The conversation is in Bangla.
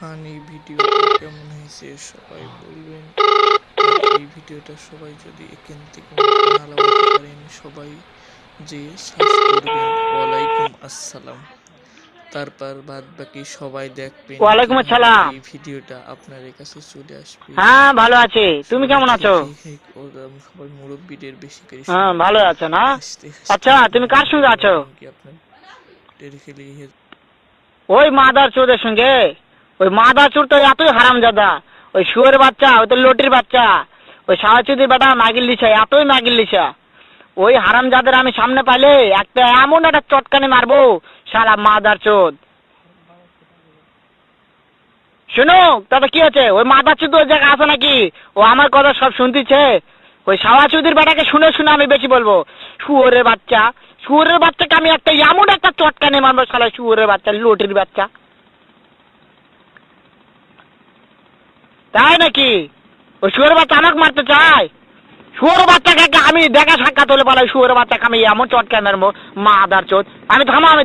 ফানি ভিডিওটা কেমন হয়েছে সবাই বলবেন। এই ভিডিওটা সবাই যদি এখান থেকে না লাগাতে পারেন সবাই যে সার্চ করবেন ওয়ালাইকুম আসসালাম, তারপর বাদ বাকি সবাই দেখবেন ওয়ালাইকুম কিভাবে আসসালাম। এই ভিডিওটা আপনার কাছে চলে আসবে। হ্যাঁ ভালো আছি, তুমি কেমন আছো? সবাই মুরব্বীদের বেশি করে হ্যাঁ ভালো আছো না? হাসতে হাসতে আচ্ছা তুমি কার সঙ্গে আছো? কি আপনার খেলে ওই মাদার চোদের সঙ্গে। ওই মাদার চোর তো এতই হারামজাদা, ওই শুয়োর বাচ্চা, ওই তো লটির বাচ্চা, ওই সাহাচুদির বেটা মাগিল লিসা, এতই মাগিল লিসা। ওই হারামজাদের আমি সামনে পাইলে একটা এমন একটা চটকানি মারবো, শালা মাদার চোদ। শুনো তবে কি আছে, ওই মাদার চোদ ওই জায়গায় আছে নাকি? ও আমার কথা সব শুনতেছে। ওই সাহাচুদির বেটাকে শুনে শুনে আমি বেশি বলবো। শুয়োরের বাচ্চা, শুয়োরের বাচ্চাকে আমি একটা এমন একটা চটকানি মারবো, শালা শুয়োরের বাচ্চা, লটির বাচ্চা। তাই নাকি? ওই শুয়োরের বাচ্চা আমাকে মারতে চায়? শুয়োরের বাচ্চাকে আমি দেখা সাক্ষাৎ হলে বলে শুয়োরের বাচ্চাকে আমি এমন চটকানি মারবো, মাদার চোদ। আমি থামো, আমি